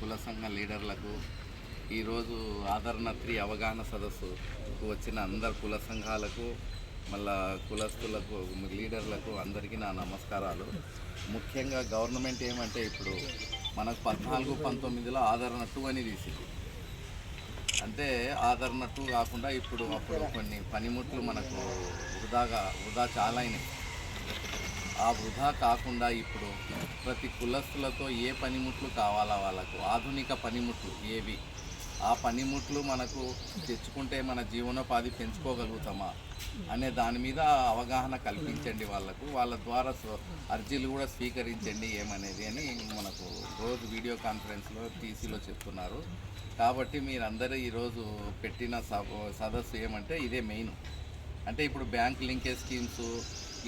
కుల సంఘ లీడర్లకు ఈరోజు ఆదరణ 3 అవగాహన సదస్సుకు వచ్చిన అందరు కుల సంఘాలకు మళ్ళా కులస్తులకు లీడర్లకు అందరికీ నా నమస్కారాలు. ముఖ్యంగా గవర్నమెంట్ ఏమంటే ఇప్పుడు మనకు 14-19లో ఆదరణ 2 అని తీసింది. అంటే ఆదరణ 2 కాకుండా అప్పుడు కొన్ని పనిముట్లు మనకు వృధా చాలా అయినాయి. ఆ వృధా కాకుండా ఇప్పుడు ప్రతి కులస్తులతో ఏ పనిముట్లు కావాలా వాళ్ళకు ఆధునిక పనిముట్లు ఏవి, ఆ పనిముట్లు మనకు తెచ్చుకుంటే మన జీవనోపాధి పెంచుకోగలుగుతామా అనే దాని మీద అవగాహన కల్పించండి వాళ్ళకు. వాళ్ళ ద్వారా అర్జీలు కూడా స్వీకరించండి ఏమనేది అని మనకు రోజు వీడియో కాన్ఫరెన్స్లో టీసీలో చెప్తున్నారు. కాబట్టి మీరందరూ ఈరోజు పెట్టిన సదస్సు ఏమంటే ఇదే మెయిన్. అంటే ఇప్పుడు బ్యాంక్ లింకేజ్ స్కీమ్స్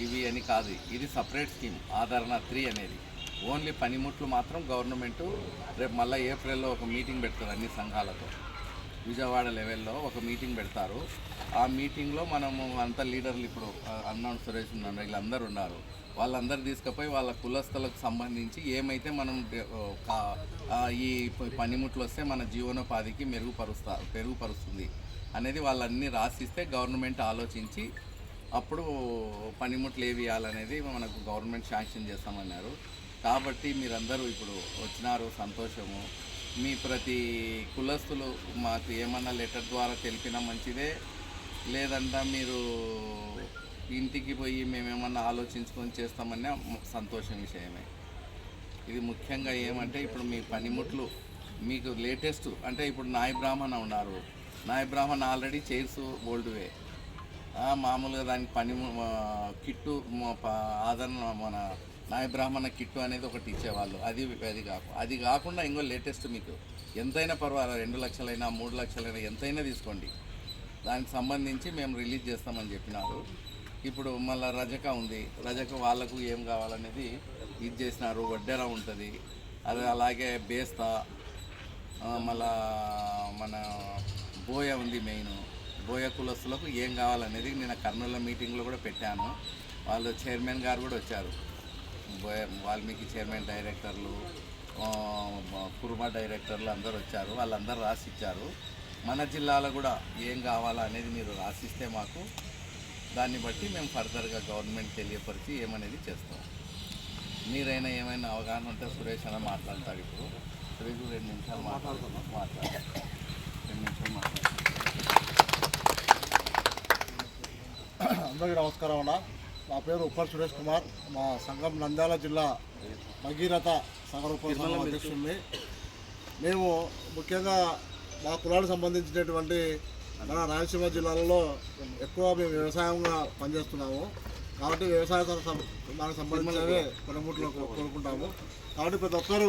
ఇవి అని కాదు, ఇది సపరేట్ స్కీమ్ ఆదరణ 3 అనేది. ఓన్లీ పనిముట్లు మాత్రం గవర్నమెంటు రేపు మళ్ళీ ఏప్రిల్లో ఒక మీటింగ్ పెడతారు అన్ని సంఘాలతో. విజయవాడ లెవెల్లో ఒక మీటింగ్ పెడతారు. ఆ మీటింగ్లో మనము అంత లీడర్లు ఇప్పుడు అన్నాడు సురేష్ ఉన్నారు, వీళ్ళందరూ ఉన్నారు. వాళ్ళందరూ తీసుకుపోయి వాళ్ళ కులస్తులకు సంబంధించి ఏమైతే మనం ఈ పనిముట్లు వస్తే మన జీవనోపాధికి మెరుగుపరుస్తుంది అనేది వాళ్ళన్నీ రాసిస్తే గవర్నమెంట్ ఆలోచించి అప్పుడు పనిముట్లు ఏవి ఇవ్వాలనేది మనకు గవర్నమెంట్ శాంక్షన్ చేస్తామన్నారు. కాబట్టి మీరందరూ ఇప్పుడు వచ్చినారు, సంతోషము. మీ ప్రతి కులస్తులు మాకు ఏమన్నా లెటర్ ద్వారా తెలిపినా మంచిదే, లేదంటే మీరు ఇంటికి పోయి మేమేమన్నా ఆలోచించుకొని చేస్తామన్నా సంతోషం విషయమే. ఇది ముఖ్యంగా ఏమంటే ఇప్పుడు మీ పనిముట్లు మీకు లేటెస్ట్ అంటే ఇప్పుడు నాయ బ్రాహ్మణ ఉన్నారు. నాయ బ్రాహ్మణ ఆల్రెడీ చైర్స్ ఓల్డ్వే, మామూలుగా దానికి కిట్టు ఆదరణ మన నాయ బ్రాహ్మణ కిట్టు అనేది ఒకటి ఇచ్చేవాళ్ళు. అది కాకుండా ఇంకో లేటెస్ట్ మీకు ఎంతైనా పర్వాలేదు, 2 లక్షలైనా 3 లక్షలైనా ఎంతైనా తీసుకోండి, దానికి సంబంధించి మేము రిలీజ్ చేస్తామని చెప్పినారు. ఇప్పుడు మళ్ళీ రజక ఉంది, రజక వాళ్ళకు ఏం కావాలనేది ఇది చేసినారు. వడ్డెర ఉంటుంది, అది అలాగే బేస్తా, మళ్ళా మన బోయ ఉంది. మెయిన్ బోయ కులస్తులకు ఏం కావాలనేది నేను కర్నూలు మీటింగ్లో కూడా పెట్టాను. వాళ్ళు చైర్మన్ గారు కూడా వచ్చారు, వాల్మీకి చైర్మన్ డైరెక్టర్లు, కుర్మా డైరెక్టర్లు అందరూ వచ్చారు. వాళ్ళందరూ రాసిచ్చారు. మన జిల్లాలో కూడా ఏం కావాలా అనేది మీరు రాసిస్తే మాకు దాన్ని బట్టి మేము ఫర్దర్గా గవర్నమెంట్ తెలియపరిచి ఏమనేది చేస్తాం. మీరైనా ఏమైనా అవగాహన ఉంటే సురేష్ అన్న మాట్లాడతారు. ఇప్పుడు సురేష్ 2 నిమిషాలు మాట్లాడుతున్నాం. 2 నిమిషాలు మాట్లాడుతున్నాం. అందరికీ నమస్కారం అన్న. నా పేరు ఉప్పల్ సురేష్ కుమార్. మా సంఘం నంద్యాల జిల్లా భగీరథ సంఘ అధ్యక్షుడిని. మేము ముఖ్యంగా మా కులాలకు సంబంధించినటువంటి మన రాయలసీమ జిల్లాలలో ఎక్కువ మేము వ్యవసాయంగా పనిచేస్తున్నాము. కాబట్టి వ్యవసాయ మనకు సంబంధించినవే పనిముట్లు కోరుకుంటాము. కాబట్టి ప్రతి ఒక్కరూ